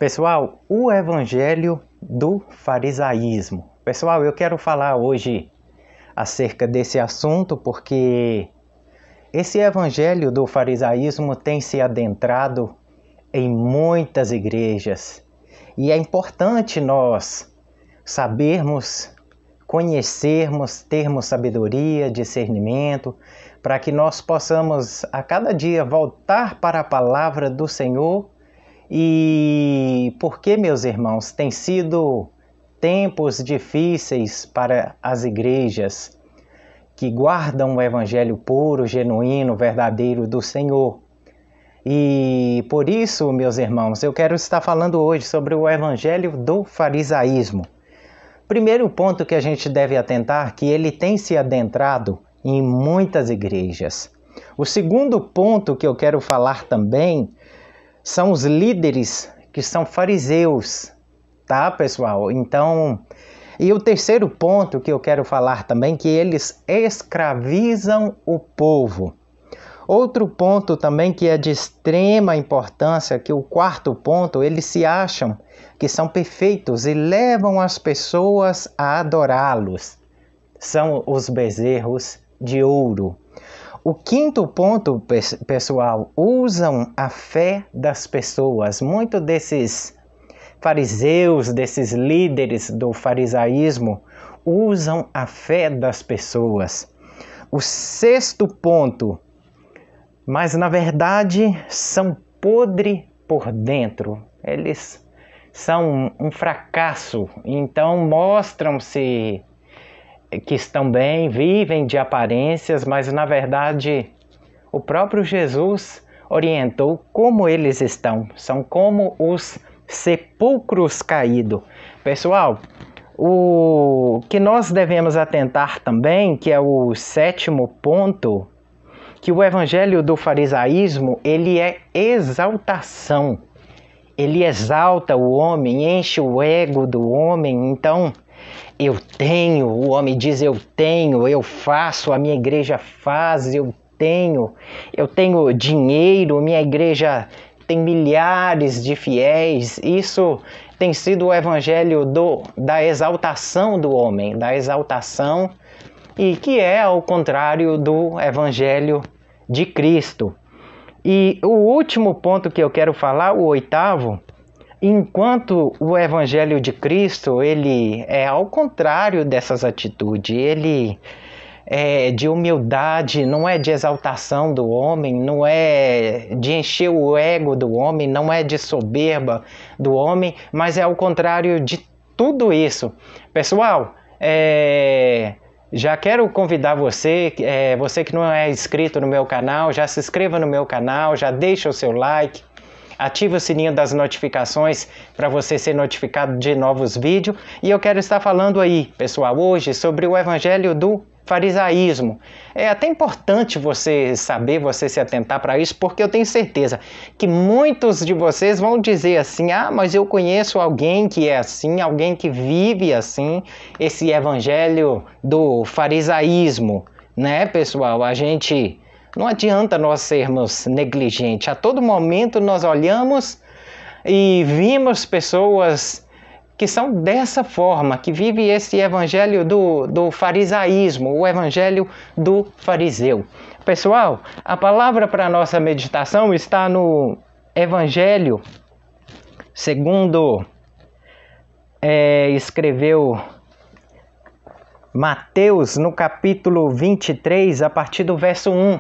Pessoal, o evangelho do farisaísmo. Pessoal, eu quero falar hoje acerca desse assunto porque esse evangelho do farisaísmo tem se adentrado em muitas igrejas e é importante nós sabermos, conhecermos, termos sabedoria, discernimento, para que nós possamos a cada dia voltar para a palavra do Senhor. E porque, meus irmãos, tem sido tempos difíceis para as igrejas que guardam o evangelho puro, genuíno, verdadeiro do Senhor. E por isso, meus irmãos, eu quero estar falando hoje sobre o evangelho do farisaísmo. Primeiro ponto que a gente deve atentar, que ele tem se adentrado em muitas igrejas. O segundo ponto que eu quero falar também são os líderes que são fariseus, tá, pessoal? Então, e o terceiro ponto que eu quero falar também, que eles escravizam o povo. Outro ponto também que é de extrema importância, que o quarto ponto, eles se acham que são perfeitos e levam as pessoas a adorá-los. São os bezerros de ouro. O quinto ponto, pessoal, usam a fé das pessoas. Muitos desses fariseus, desses líderes do farisaísmo, usam a fé das pessoas. O sexto ponto, mas na verdade são podres por dentro. Eles são um fracasso, então mostram-se que estão bem, vivem de aparências, mas na verdade o próprio Jesus orientou como eles estão. São como os sepulcros caídos. Pessoal, o que nós devemos atentar também, que é o sétimo ponto, que o evangelho do farisaísmo, ele é exaltação. Ele exalta o homem, enche o ego do homem. Então, eu tenho, o homem diz eu tenho, eu faço, a minha igreja faz, eu tenho dinheiro, minha igreja tem milhares de fiéis. Isso tem sido o evangelho da exaltação do homem, da exaltação, e que é ao contrário do evangelho de Cristo. E o último ponto que eu quero falar, o oitavo, enquanto o evangelho de Cristo, ele é ao contrário dessas atitudes, ele é de humildade, não é de exaltação do homem, não é de encher o ego do homem, não é de soberba do homem, mas é ao contrário de tudo isso. Pessoal, já quero convidar você, você que não é inscrito no meu canal, já se inscreva no meu canal, já deixa o seu like, ative o sininho das notificações para você ser notificado de novos vídeos. E eu quero estar falando aí, pessoal, hoje sobre o evangelho do farisaísmo. É até importante você saber, você se atentar para isso, porque eu tenho certeza que muitos de vocês vão dizer assim, mas eu conheço alguém que é assim, alguém que vive assim, esse evangelho do farisaísmo, né, pessoal? Não adianta nós sermos negligentes. A todo momento nós olhamos e vimos pessoas que são dessa forma, que vivem esse evangelho do farisaísmo, o evangelho do fariseu. Pessoal, a palavra para a nossa meditação está no Evangelho, segundo escreveu Mateus, no capítulo 23, a partir do verso 1.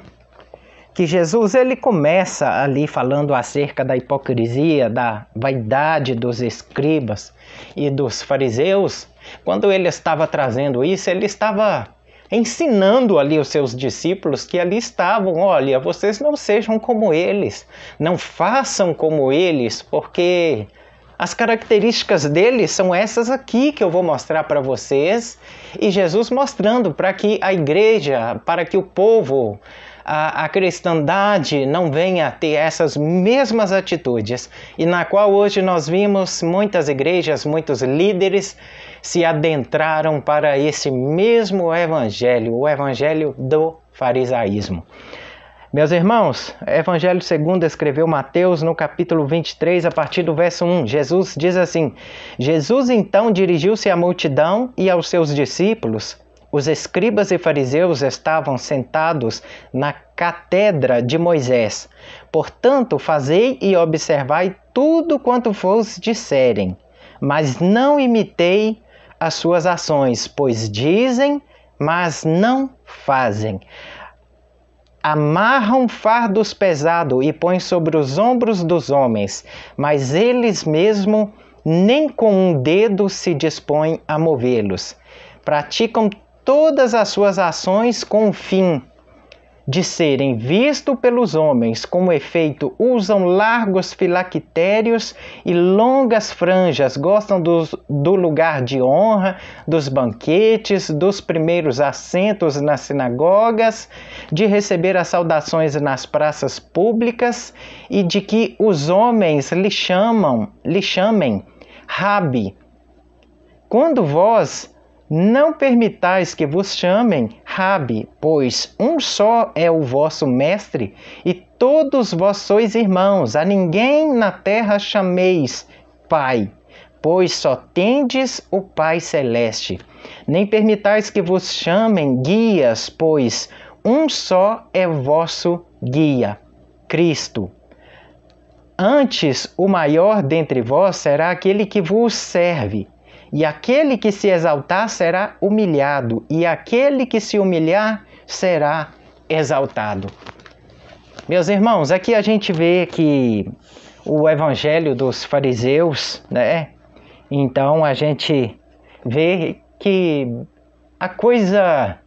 Que Jesus ele começa ali falando acerca da hipocrisia, da vaidade dos escribas e dos fariseus. Quando ele estava trazendo isso, ele estava ensinando ali os seus discípulos que ali estavam, olha, vocês não sejam como eles, não façam como eles, porque as características deles são essas aqui que eu vou mostrar para vocês. E Jesus mostrando para que a igreja, para que o povo, a cristandade não venha a ter essas mesmas atitudes, e na qual hoje nós vimos muitas igrejas, muitos líderes se adentraram para esse mesmo evangelho, o evangelho do farisaísmo. Meus irmãos, Evangelho segundo escreveu Mateus no capítulo 23, a partir do verso 1. Jesus diz assim: Jesus então dirigiu-se à multidão e aos seus discípulos. Os escribas e fariseus estavam sentados na cátedra de Moisés. Portanto, fazei e observai tudo quanto vos disserem, mas não imitei as suas ações, pois dizem, mas não fazem. Amarram fardos pesados e põem sobre os ombros dos homens, mas eles mesmos nem com um dedo se dispõem a movê-los. Praticam todas as suas ações com o fim de serem vistos pelos homens. Como efeito, usam largos filactérios e longas franjas, gostam do lugar de honra, dos banquetes, dos primeiros assentos nas sinagogas, de receber as saudações nas praças públicas e de que os homens lhe chamem Rabi. Quando vós não permitais que vos chamem Rabi, pois um só é o vosso mestre, e todos vós sois irmãos. A ninguém na terra chameis Pai, pois só tendes o Pai Celeste. Nem permitais que vos chamem guias, pois um só é vosso guia, Cristo. Antes, o maior dentre vós será aquele que vos serve. E aquele que se exaltar será humilhado, e aquele que se humilhar será exaltado. Meus irmãos, aqui a gente vê que o evangelho dos fariseus, né? Então a gente vê que a coisa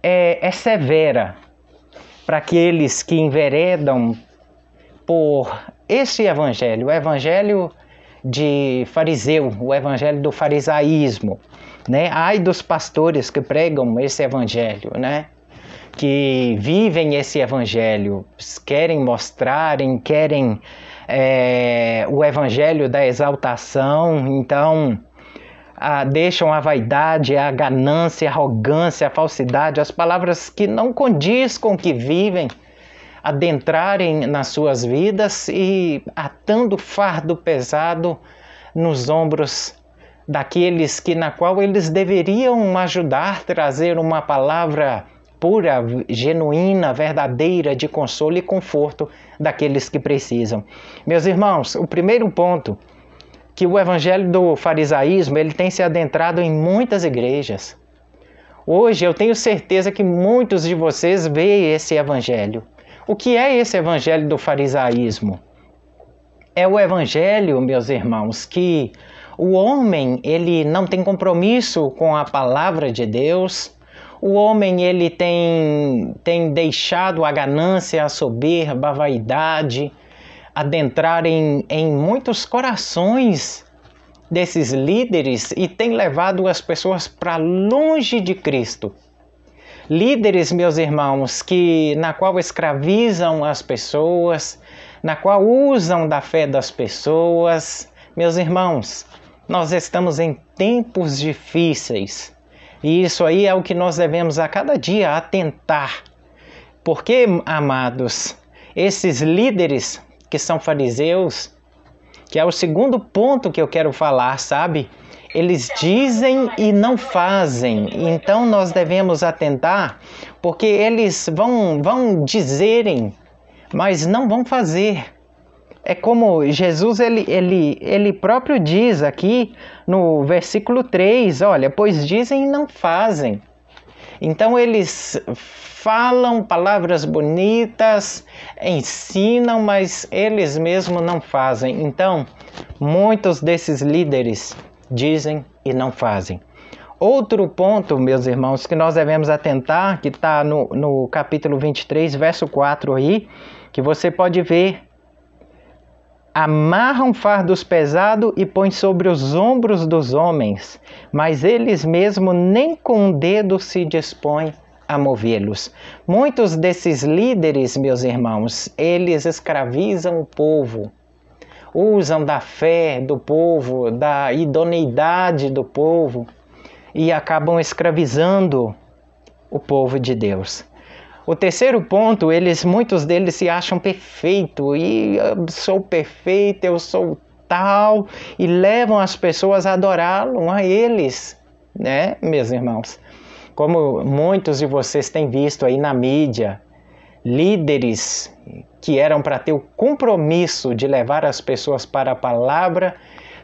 é severa para aqueles que enveredam por esse evangelho, o evangelho de fariseu, o evangelho do farisaísmo, né? Ai dos pastores que pregam esse evangelho, né? Que vivem esse evangelho, querem o evangelho da exaltação, então deixam a vaidade, a ganância, a arrogância, a falsidade, as palavras que não condiz com o que vivem, adentrarem nas suas vidas e atando fardo pesado nos ombros daqueles na qual eles deveriam ajudar, trazer uma palavra pura, genuína, verdadeira de consolo e conforto daqueles que precisam. Meus irmãos, o primeiro ponto, que o evangelho do farisaísmo ele tem se adentrado em muitas igrejas. Hoje eu tenho certeza que muitos de vocês veem esse evangelho. O que é esse evangelho do farisaísmo? É o evangelho, meus irmãos, que o homem ele não tem compromisso com a palavra de Deus. O homem ele tem deixado a ganância, a soberba, a vaidade adentrar em muitos corações desses líderes e tem levado as pessoas para longe de Cristo. Líderes, meus irmãos, na qual escravizam as pessoas, na qual usam da fé das pessoas. Meus irmãos, nós estamos em tempos difíceis e isso aí é o que nós devemos a cada dia atentar. Porque, amados, esses líderes que são fariseus, que é o segundo ponto que eu quero falar, sabe? Eles dizem e não fazem, então nós devemos atentar, porque eles vão dizerem, mas não vão fazer. É como Jesus, ele próprio diz aqui no versículo 3, olha, pois dizem e não fazem. Então eles falam palavras bonitas, ensinam, mas eles mesmos não fazem. Então, muitos desses líderes dizem e não fazem. Outro ponto, meus irmãos, que nós devemos atentar, que está no capítulo 23, verso 4 aí, que você pode ver. Amarram fardos pesados e põem sobre os ombros dos homens, mas eles mesmos nem com um dedo se dispõem a movê-los. Muitos desses líderes, meus irmãos, eles escravizam o povo. Usam da fé do povo, da idoneidade do povo e acabam escravizando o povo de Deus. O terceiro ponto, muitos deles se acham perfeito, e eu sou perfeito, eu sou tal, e levam as pessoas a adorá-lo, a eles, né, meus irmãos? Como muitos de vocês têm visto aí na mídia, líderes que eram para ter o compromisso de levar as pessoas para a palavra,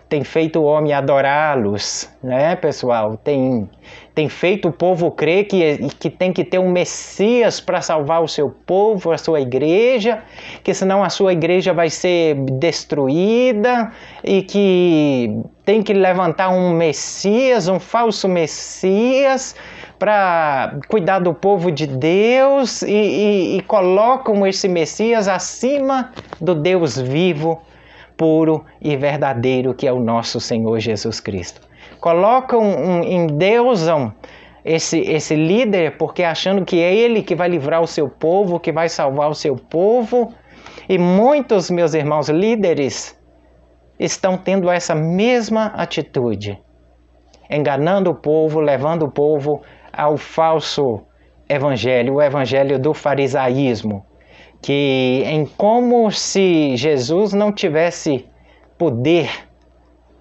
tem feito o homem adorá-los, né, pessoal? Tem feito o povo crer que tem que ter um Messias para salvar o seu povo, a sua igreja, que senão a sua igreja vai ser destruída, e que tem que levantar um Messias, um falso Messias, para cuidar do povo de Deus, e colocam esse Messias acima do Deus vivo, puro e verdadeiro, que é o nosso Senhor Jesus Cristo. Endeusam esse líder, porque achando que é ele que vai livrar o seu povo, que vai salvar o seu povo. E muitos, meus irmãos, líderes estão tendo essa mesma atitude, enganando o povo, levando o povo ao falso evangelho, o evangelho do farisaísmo, que é como se Jesus não tivesse poder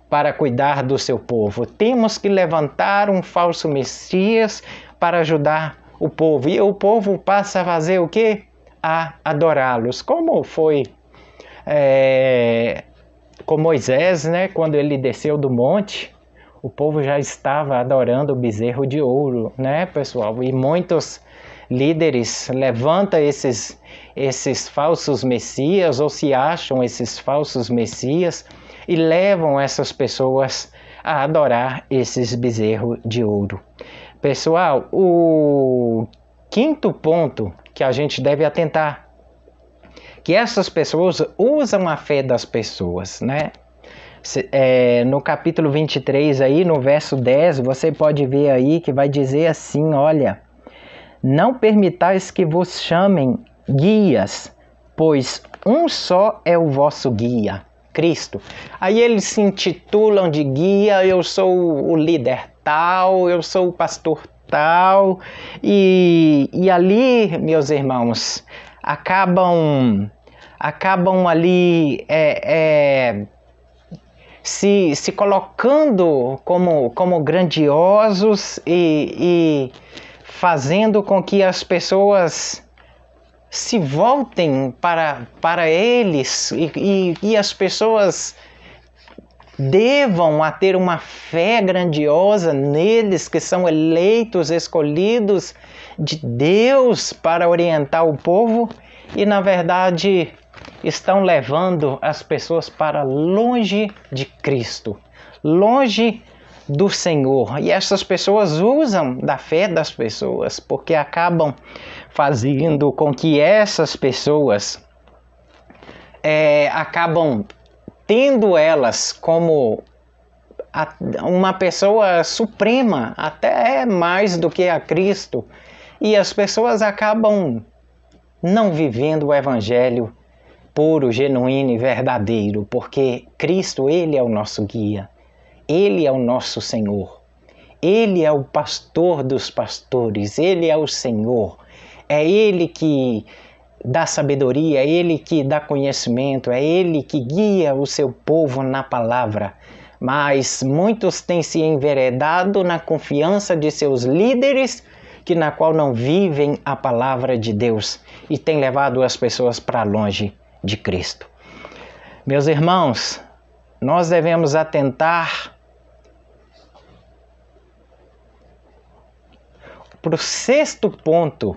para cuidar do seu povo. Temos que levantar um falso Messias para ajudar o povo. E o povo passa a fazer o quê? A adorá-los. Como foi com Moisés, né? Quando ele desceu do monte, o povo já estava adorando o bezerro de ouro, né, pessoal? E muitos líderes levantam esses falsos messias, ou se acham esses falsos messias, e levam essas pessoas a adorar esses bezerros de ouro. Pessoal, o quinto ponto que a gente deve atentar, que essas pessoas usam a fé das pessoas, né? No capítulo 23, aí, no verso 10, você pode ver aí que vai dizer assim, olha: não permitais que vos chamem guias, pois um só é o vosso guia, Cristo. Aí eles se intitulam de guia, eu sou o líder tal, eu sou o pastor tal, e ali, meus irmãos, acabam ali se colocando como grandiosos e fazendo com que as pessoas se voltem para eles, e as pessoas devam a ter uma fé grandiosa neles, que são eleitos, escolhidos de Deus para orientar o povo, e na verdade estão levando as pessoas para longe de Cristo, longe do Senhor. E essas pessoas usam da fé das pessoas, porque acabam fazendo com que essas pessoas acabam tendo elas como uma pessoa suprema, até mais do que a Cristo, e as pessoas acabam não vivendo o evangelho puro, genuíno e verdadeiro, porque Cristo, Ele é o nosso guia, Ele é o nosso Senhor, Ele é o pastor dos pastores, Ele é o Senhor, é Ele que dá sabedoria, é Ele que dá conhecimento, é Ele que guia o seu povo na palavra. Mas muitos têm se enveredado na confiança de seus líderes, na qual não vivem a palavra de Deus, e têm levado as pessoas para longe de Cristo. Meus irmãos, nós devemos atentar para o sexto ponto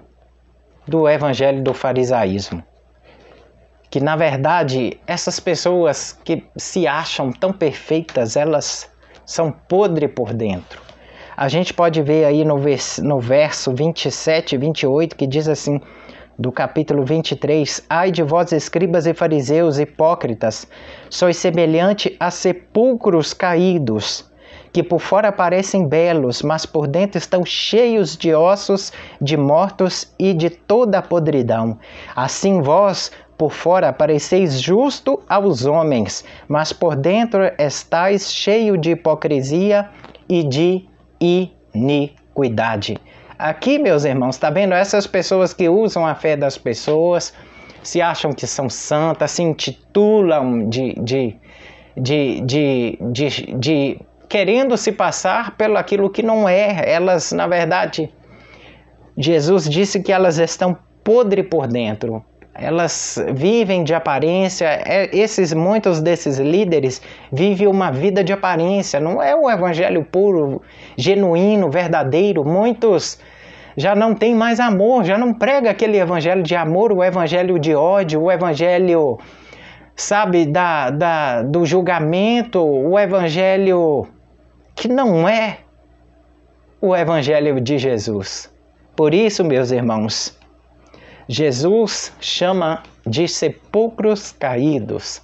do evangelho do farisaísmo, que na verdade essas pessoas que se acham tão perfeitas, elas são podres por dentro. A gente pode ver aí no verso 27 e 28, que diz assim, do capítulo 23, ai de vós, escribas e fariseus hipócritas, sois semelhante a sepulcros caídos, que por fora parecem belos, mas por dentro estão cheios de ossos, de mortos e de toda a podridão. Assim vós, por fora, pareceis justo aos homens, mas por dentro estáis cheio de hipocrisia e de iniquidade. Aqui, meus irmãos, está vendo? Essas pessoas que usam a fé das pessoas, se acham que são santas, se intitulam de querendo se passar pelo aquilo que não é. Elas, na verdade, Jesus disse que elas estão podres por dentro. Elas vivem de aparência. Muitos desses líderes vivem uma vida de aparência. Não é o evangelho puro, genuíno, verdadeiro. Muitos já não têm mais amor, já não prega aquele evangelho de amor, o evangelho de ódio, o evangelho, sabe, do julgamento, o evangelho que não é o evangelho de Jesus. Por isso, meus irmãos, Jesus chama de sepulcros caídos.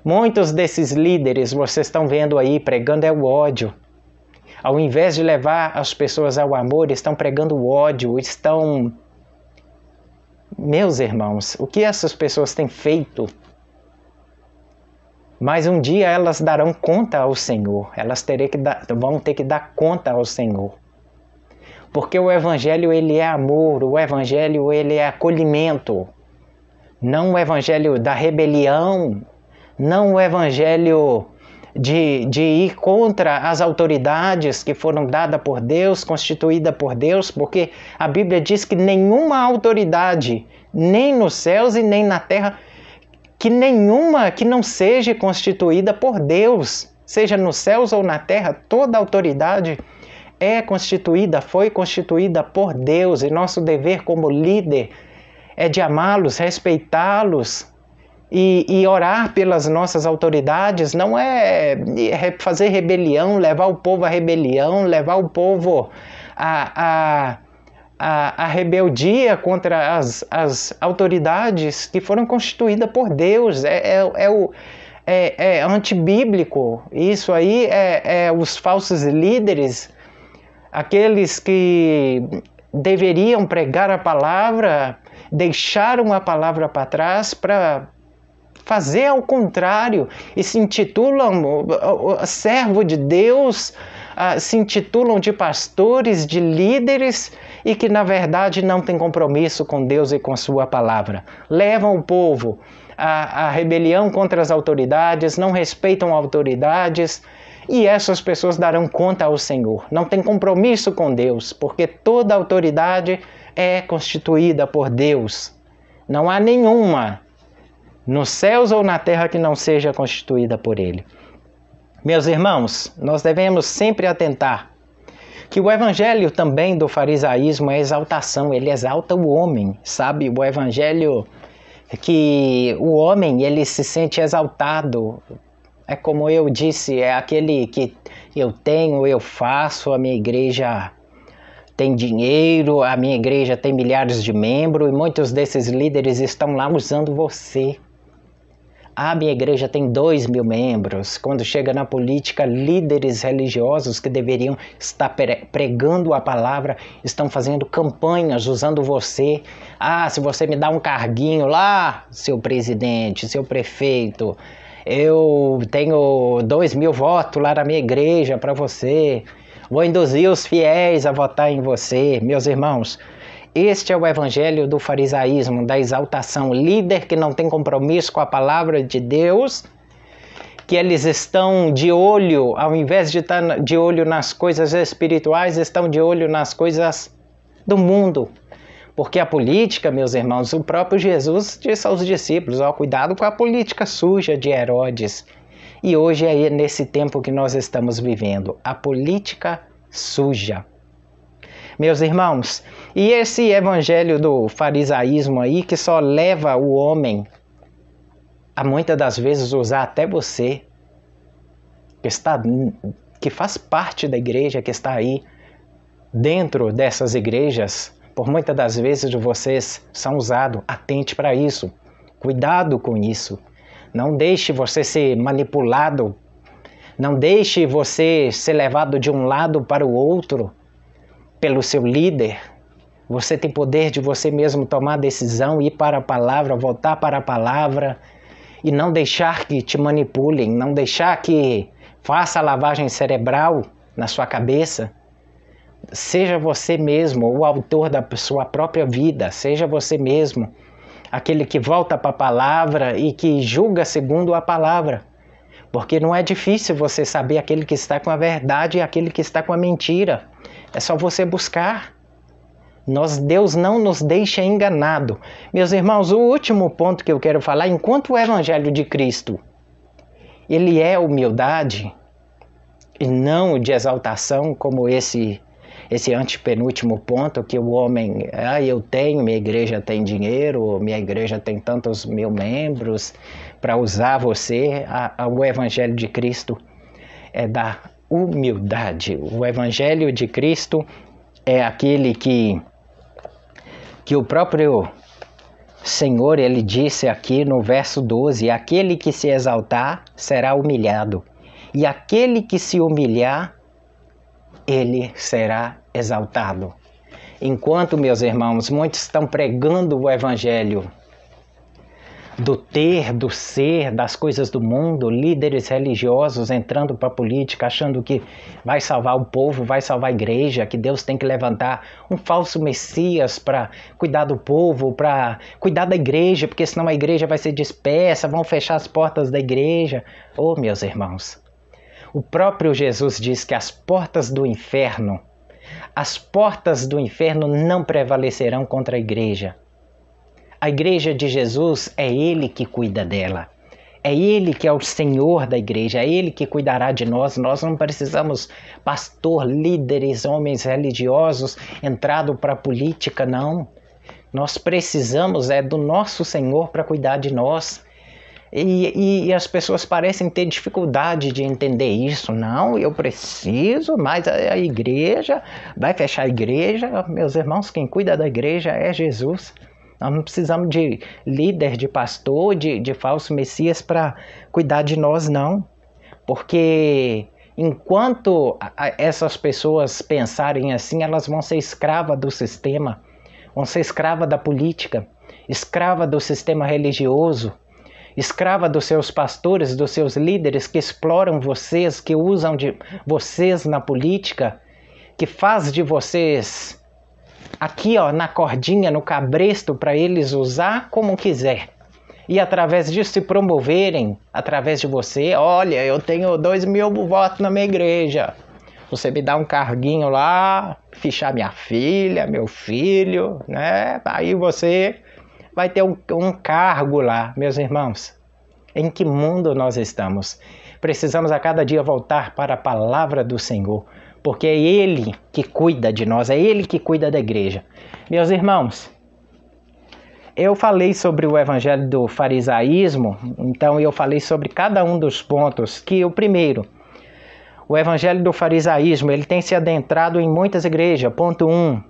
Muitos desses líderes, vocês estão vendo aí, pregando é o ódio. Ao invés de levar as pessoas ao amor, estão pregando o ódio, Meus irmãos, o que essas pessoas têm feito? Mas um dia elas darão conta ao Senhor. Elas vão ter que dar conta ao Senhor. Porque o evangelho, ele é amor, o evangelho, ele é acolhimento. Não o evangelho da rebelião, não o evangelho de ir contra as autoridades que foram dadas por Deus, constituídas por Deus, porque a Bíblia diz que nenhuma autoridade, nem nos céus e nem na terra, que nenhuma que não seja constituída por Deus, seja nos céus ou na terra, toda autoridade foi constituída por Deus, e nosso dever como líder é de amá-los, respeitá-los e orar pelas nossas autoridades. Não é fazer rebelião, levar o povo à rebelião, levar o povo à rebeldia contra as autoridades que foram constituídas por Deus. É antibíblico. Isso aí os falsos líderes, aqueles que deveriam pregar a palavra, deixaram a palavra para trás para fazer ao contrário e se intitulam servo de Deus, se intitulam de pastores, de líderes, e que na verdade não têm compromisso com Deus e com sua palavra. Levam o povo à rebelião contra as autoridades, não respeitam autoridades, e essas pessoas darão conta ao Senhor. Não tem compromisso com Deus, porque toda autoridade é constituída por Deus. Não há nenhuma nos céus ou na terra que não seja constituída por Ele. Meus irmãos, nós devemos sempre atentar que o evangelho também do farisaísmo é exaltação. Ele exalta o homem, sabe? O evangelho que o homem, ele se sente exaltado. É como eu disse, é aquele que eu tenho, eu faço, a minha igreja tem dinheiro, a minha igreja tem milhares de membros, e muitos desses líderes estão lá usando você. A minha igreja tem 2.000 membros. Quando chega na política, líderes religiosos que deveriam estar pregando a palavra estão fazendo campanhas usando você. Se você me dá um carguinho lá, seu presidente, seu prefeito, eu tenho 2.000 votos lá na minha igreja para você. Vou induzir os fiéis a votar em você. Meus irmãos, este é o evangelho do farisaísmo, da exaltação. Líder que não tem compromisso com a palavra de Deus, que eles estão de olho, ao invés de estar de olho nas coisas espirituais, estão de olho nas coisas do mundo. Porque a política, meus irmãos, o próprio Jesus disse aos discípulos, cuidado com a política suja de Herodes. E hoje é nesse tempo que nós estamos vivendo, a política suja. Meus irmãos, e esse evangelho do farisaísmo aí que só leva o homem a muitas das vezes usar até você, que faz parte da igreja, que está aí dentro dessas igrejas, por muitas das vezes vocês são usados. Atente para isso, cuidado com isso. Não deixe você ser manipulado, não deixe você ser levado de um lado para o outro pelo seu líder. Você tem poder de você mesmo tomar decisão, ir para a palavra, voltar para a palavra e não deixar que te manipulem, não deixar que faça a lavagem cerebral na sua cabeça. Seja você mesmo o autor da sua própria vida, seja você mesmo aquele que volta para a palavra e que julga segundo a palavra. Porque não é difícil você saber aquele que está com a verdade e aquele que está com a mentira. É só você buscar. Deus não nos deixa enganado. Meus irmãos, o último ponto que eu quero falar, enquanto o Evangelho de Cristo, ele é humildade e não de exaltação, como esse antepenúltimo ponto, que o homem, eu tenho, minha igreja tem dinheiro, minha igreja tem tantos mil membros, para usar você. O Evangelho de Cristo é da humildade. O Evangelho de Cristo é aquele que o próprio Senhor, ele disse aqui no verso 12, aquele que se exaltar será humilhado, e aquele que se humilhar, ele será exaltado. Enquanto, meus irmãos, muitos estão pregando o Evangelho do ter, do ser, das coisas do mundo, líderes religiosos entrando para a política, achando que vai salvar o povo, vai salvar a igreja, que Deus tem que levantar um falso Messias para cuidar do povo, para cuidar da igreja, porque senão a igreja vai ser dispersa, vão fechar as portas da igreja. Oh, meus irmãos, o próprio Jesus diz que as portas do inferno não prevalecerão contra a igreja. A igreja de Jesus é Ele que cuida dela. É Ele que é o Senhor da igreja, é Ele que cuidará de nós. Nós não precisamos pastor, líderes, homens religiosos entrado para a política, não. Nós precisamos do nosso Senhor para cuidar de nós. E as pessoas parecem ter dificuldade de entender isso. Não, eu preciso, mas a igreja vai fechar a igreja. Meus irmãos, quem cuida da igreja é Jesus. Nós não precisamos de líder, de pastor, de falso Messias para cuidar de nós, não. Porque enquanto essas pessoas pensarem assim, elas vão ser escravas do sistema, vão ser escravas da política, escravas do sistema religioso, escrava dos seus pastores, dos seus líderes que exploram vocês, que usam de vocês na política, que faz de vocês aqui na cordinha, no cabresto, para eles usar como quiser. E através disso se promoverem, através de você, olha, eu tenho 2.000 votos na minha igreja. Você me dá um carguinho lá, fichar minha filha, meu filho, né? Aí você vai ter um cargo lá, meus irmãos. Em que mundo nós estamos? Precisamos a cada dia voltar para a palavra do Senhor, porque é Ele que cuida de nós, é Ele que cuida da igreja. Meus irmãos, eu falei sobre o evangelho do farisaísmo, então eu falei sobre cada um dos pontos, que o primeiro, o evangelho do farisaísmo, ele tem se adentrado em muitas igrejas, ponto 1.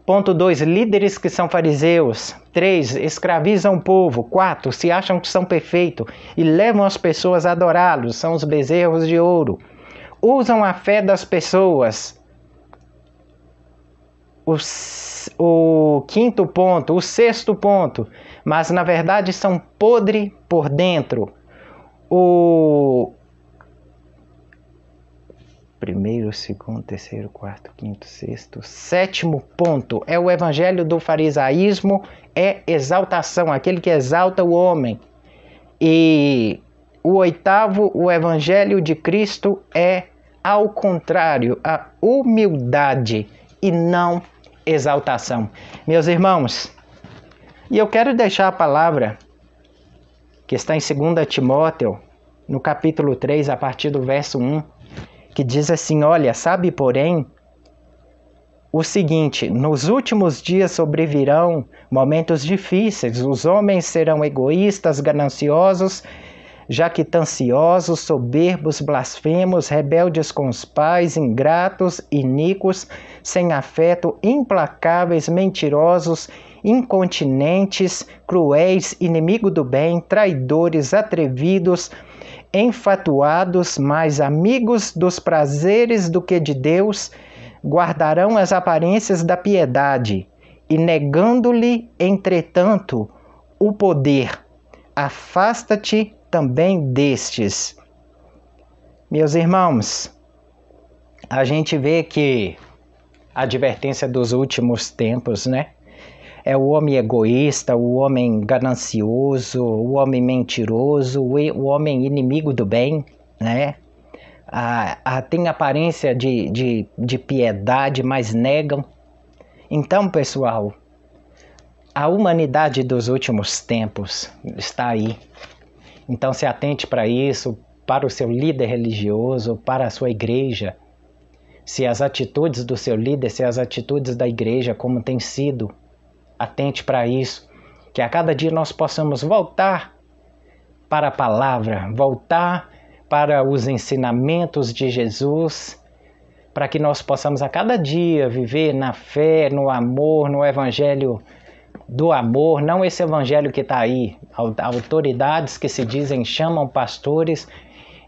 Ponto 2, líderes que são fariseus. 3, escravizam o povo. 4, se acham que são perfeitos e levam as pessoas a adorá-los, são os bezerros de ouro. Usam a fé das pessoas. O quinto ponto, o sexto ponto, mas na verdade são podres por dentro. O primeiro, segundo, terceiro, quarto, quinto, sexto, sétimo ponto é o evangelho do farisaísmo, é exaltação, aquele que exalta o homem. E o oitavo, o evangelho de Cristo é, ao contrário, a humildade e não exaltação. Meus irmãos, e eu quero deixar a palavra que está em 2 Timóteo, no capítulo 3, a partir do verso 1, que diz assim, olha, sabe porém o seguinte, nos últimos dias sobrevirão momentos difíceis, os homens serão egoístas, gananciosos, jactanciosos, soberbos, blasfemos, rebeldes com os pais, ingratos, iníquos, sem afeto, implacáveis, mentirosos, incontinentes, cruéis, inimigos do bem, traidores, atrevidos, enfatuados, mais amigos dos prazeres do que de Deus, guardarão as aparências da piedade, e negando-lhe, entretanto, o poder, afasta-te também destes. Meus irmãos, a gente vê que a advertência dos últimos tempos, né? É o homem egoísta, o homem ganancioso, o homem mentiroso, o homem inimigo do bem, né? Tem aparência de piedade, mas negam. Então, pessoal, a humanidade dos últimos tempos está aí. Então se atente para isso, para o seu líder religioso, para a sua igreja. Se as atitudes do seu líder, se as atitudes da igreja, como tem sido, atente para isso. Que a cada dia nós possamos voltar para a palavra, voltar para os ensinamentos de Jesus, para que nós possamos a cada dia viver na fé, no amor, no evangelho do amor, não esse evangelho que está aí. Autoridades que se dizem chamam pastores,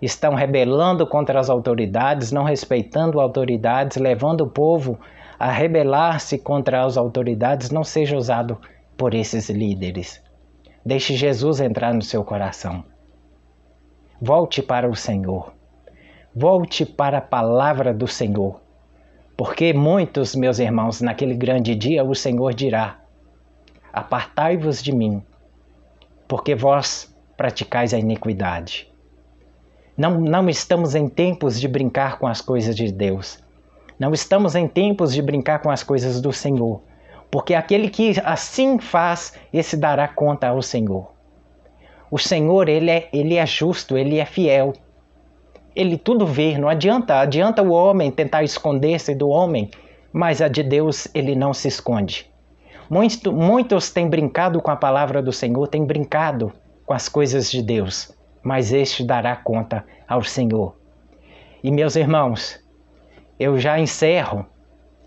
estão rebelando contra as autoridades, não respeitando autoridades, levando o povo a rebelar-se contra as autoridades. Não seja usado por esses líderes. Deixe Jesus entrar no seu coração. Volte para o Senhor. Volte para a palavra do Senhor. Porque muitos, meus irmãos, naquele grande dia o Senhor dirá: apartai-vos de mim, porque vós praticais a iniquidade. Não estamos em tempos de brincar com as coisas de Deus. Não estamos em tempos de brincar com as coisas do Senhor. Porque aquele que assim faz, esse dará conta ao Senhor. O Senhor, ele é justo, ele é fiel. Ele tudo vê, não adianta o homem tentar esconder-se do homem, mas a de Deus ele não se esconde. Muitos têm brincado com a palavra do Senhor, têm brincado com as coisas de Deus, mas este dará conta ao Senhor. E meus irmãos, eu já encerro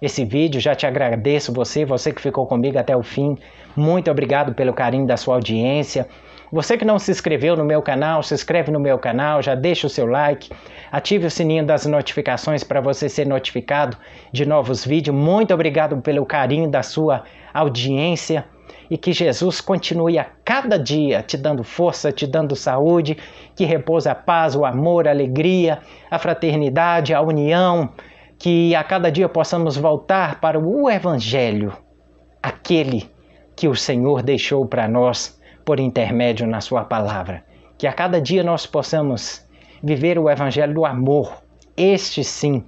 esse vídeo, já te agradeço você que ficou comigo até o fim. Muito obrigado pelo carinho da sua audiência. Você que não se inscreveu no meu canal, se inscreve no meu canal, já deixa o seu like, ative o sininho das notificações para você ser notificado de novos vídeos. Muito obrigado pelo carinho da sua audiência e que Jesus continue a cada dia te dando força, te dando saúde, que repousa a paz, o amor, a alegria, a fraternidade, a união, que a cada dia possamos voltar para o Evangelho, aquele que o Senhor deixou para nós por intermédio na sua palavra. Que a cada dia nós possamos viver o Evangelho do amor. Este sim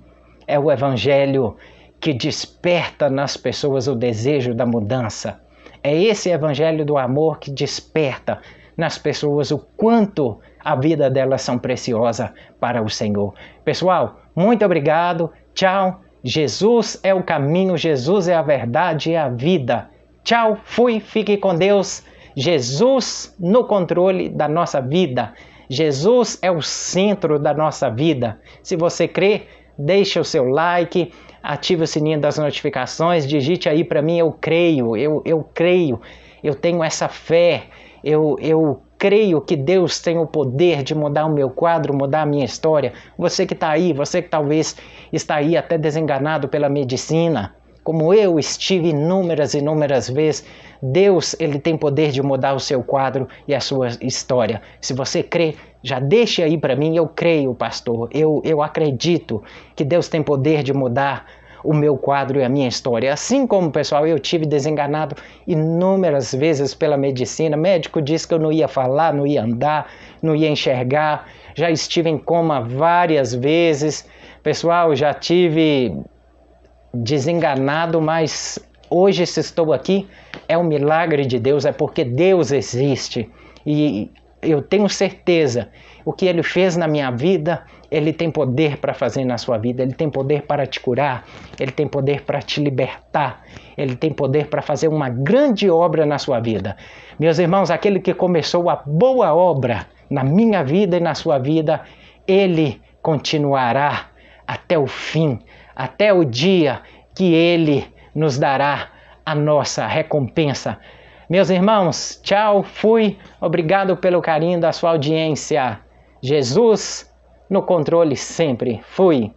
é o Evangelho que desperta nas pessoas o desejo da mudança. É esse Evangelho do amor que desperta nas pessoas o quanto a vida delas são preciosa para o Senhor. Pessoal, muito obrigado. Tchau. Jesus é o caminho, Jesus é a verdade e a vida. Tchau, fui, fique com Deus. Jesus no controle da nossa vida. Jesus é o centro da nossa vida. Se você crê, deixa o seu like, ative o sininho das notificações, digite aí para mim: eu creio, eu creio, eu tenho essa fé, eu creio que Deus tem o poder de mudar o meu quadro, mudar a minha história. Você que está aí, você que talvez está aí até desenganado pela medicina, como eu estive inúmeras vezes, Deus ele tem poder de mudar o seu quadro e a sua história. Se você crê, já deixe aí para mim: eu creio, pastor, eu acredito que Deus tem poder de mudar o meu quadro e a minha história. Assim como, pessoal, eu tive desenganado inúmeras vezes pela medicina. O médico disse que eu não ia falar, não ia andar, não ia enxergar. Já estive em coma várias vezes. Pessoal, já tive desenganado, mas hoje, se estou aqui, é um milagre de Deus, é porque Deus existe. E eu tenho certeza, o que Ele fez na minha vida, Ele tem poder para fazer na sua vida. Ele tem poder para te curar, Ele tem poder para te libertar, Ele tem poder para fazer uma grande obra na sua vida. Meus irmãos, aquele que começou a boa obra na minha vida e na sua vida, Ele continuará até o fim, até o dia que Ele nos dará a nossa recompensa. Meus irmãos, tchau, fui. Obrigado pelo carinho da sua audiência. Jesus no controle sempre. Fui.